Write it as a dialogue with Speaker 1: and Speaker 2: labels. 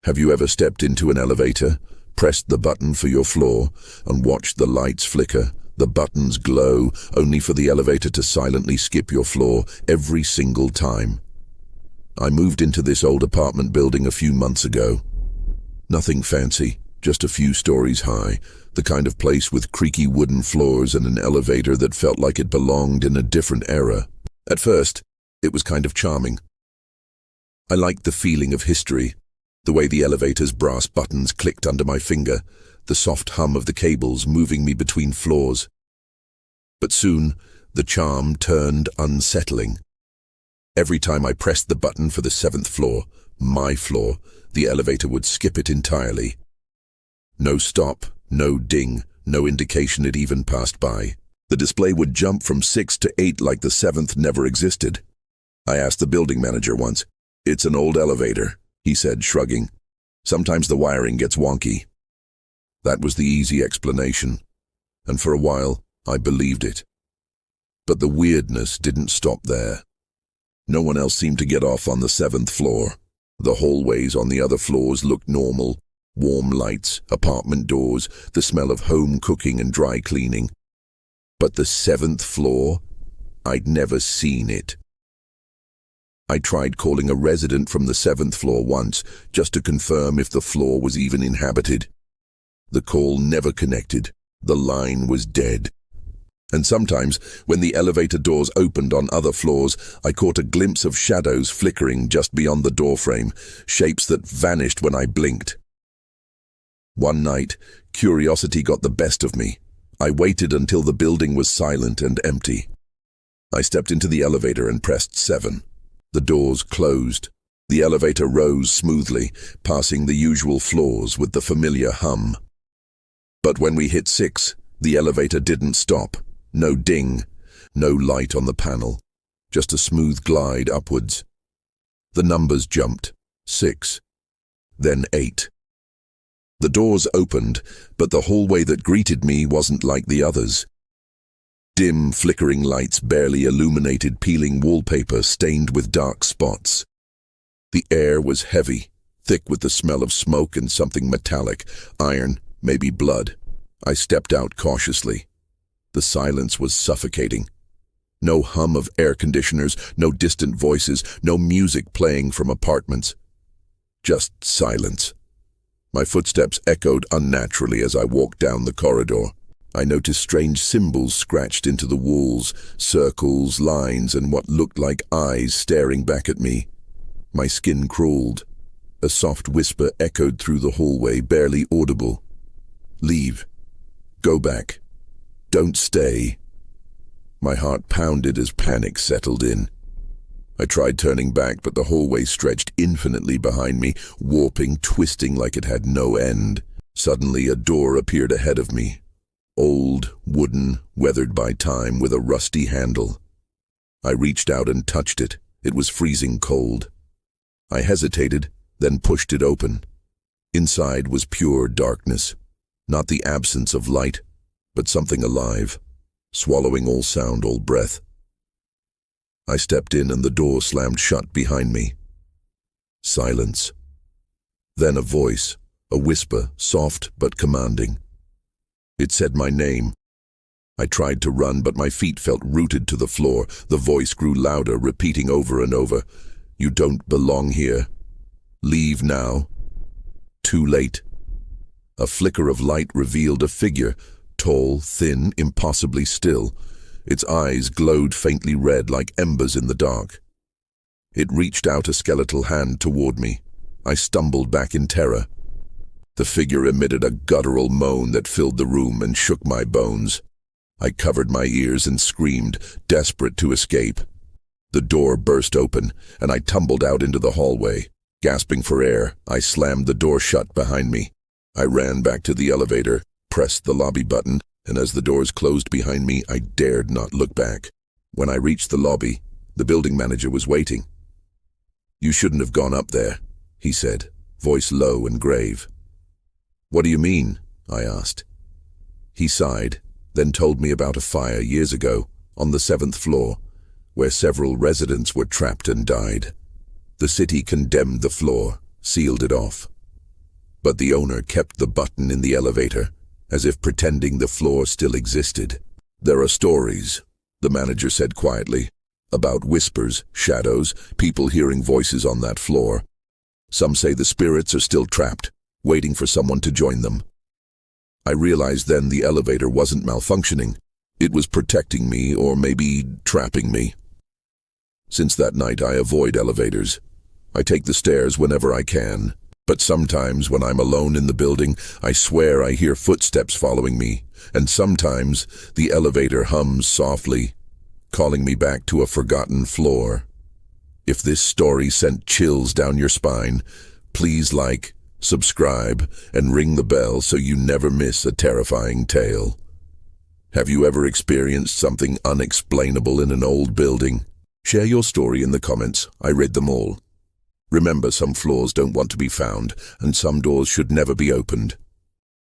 Speaker 1: Have you ever stepped into an elevator, pressed the button for your floor, and watched the lights flicker, the buttons glow, only for the elevator to silently skip your floor every single time? I moved into this old apartment building a few months ago. Nothing fancy, just a few stories high, the kind of place with creaky wooden floors and an elevator that felt like it belonged in a different era. At first, it was kind of charming. I liked the feeling of history, the way the elevator's brass buttons clicked under my finger, the soft hum of the cables moving me between floors. But soon, the charm turned unsettling. Every time I pressed the button for the 7th floor, my floor, the elevator would skip it entirely. No stop, no ding, no indication it even passed by. The display would jump from 6 to 8 like the 7th never existed. I asked the building manager once. "It's an old elevator," he said, shrugging. "Sometimes the wiring gets wonky." That was the easy explanation, and for a while I believed it. But the weirdness didn't stop there. No one else seemed to get off on the 7th floor. The hallways on the other floors looked normal. Warm lights, apartment doors, the smell of home cooking and dry cleaning. But the 7th floor? I'd never seen it. I tried calling a resident from the 7th floor once, just to confirm if the floor was even inhabited. The call never connected. The line was dead. And sometimes, when the elevator doors opened on other floors, I caught a glimpse of shadows flickering just beyond the doorframe, shapes that vanished when I blinked. One night, curiosity got the best of me. I waited until the building was silent and empty. I stepped into the elevator and pressed 7. The doors closed. The elevator rose smoothly, passing the usual floors with the familiar hum. But when we hit 6, the elevator didn't stop. No ding, no light on the panel, just a smooth glide upwards. The numbers jumped. 6, then 8. The doors opened, but the hallway that greeted me wasn't like the others. Dim, flickering lights barely illuminated peeling wallpaper stained with dark spots. The air was heavy, thick with the smell of smoke and something metallic, iron, maybe blood. I stepped out cautiously. The silence was suffocating. No hum of air conditioners, no distant voices, no music playing from apartments. Just silence. My footsteps echoed unnaturally as I walked down the corridor. I noticed strange symbols scratched into the walls, circles, lines, and what looked like eyes staring back at me. My skin crawled. A soft whisper echoed through the hallway, barely audible. "Leave. Go back. Don't stay." My heart pounded as panic settled in. I tried turning back, but the hallway stretched infinitely behind me, warping, twisting like it had no end. Suddenly, a door appeared ahead of me. Old, wooden, weathered by time, with a rusty handle. I reached out and touched it. It was freezing cold. I hesitated, then pushed it open. Inside was pure darkness. Not the absence of light, but something alive, swallowing all sound, all breath. I stepped in and the door slammed shut behind me. Silence. Then a voice, a whisper, soft but commanding. It said my name. I tried to run, but my feet felt rooted to the floor. The voice grew louder, repeating over and over, "You don't belong here. Leave now." Too late. A flicker of light revealed a figure, tall, thin, impossibly still. Its eyes glowed faintly red like embers in the dark. It reached out a skeletal hand toward me. I stumbled back in terror. The figure emitted a guttural moan that filled the room and shook my bones. I covered my ears and screamed, desperate to escape. The door burst open, and I tumbled out into the hallway. Gasping for air, I slammed the door shut behind me. I ran back to the elevator, pressed the lobby button, and as the doors closed behind me, I dared not look back. When I reached the lobby, the building manager was waiting. "You shouldn't have gone up there," he said, voice low and grave. "What do you mean?" I asked. He sighed, then told me about a fire years ago, on the 7th floor, where several residents were trapped and died. The city condemned the floor, sealed it off. but the owner kept the button in the elevator, as if pretending the floor still existed. "There are stories," the manager said quietly, "about whispers, shadows, people hearing voices on that floor. Some say the spirits are still trapped, waiting for someone to join them." I realized then the elevator wasn't malfunctioning. It was protecting me, or maybe trapping me. Since that night, I avoid elevators. I take the stairs whenever I can. But sometimes, when I'm alone in the building, I swear I hear footsteps following me. And sometimes, the elevator hums softly, calling me back to a forgotten floor. If this story sent chills down your spine, please like, subscribe, and ring the bell so you never miss a terrifying tale. Have you ever experienced something unexplainable in an old building? Share your story in the comments. I read them all. Remember, some floors don't want to be found, and some doors should never be opened.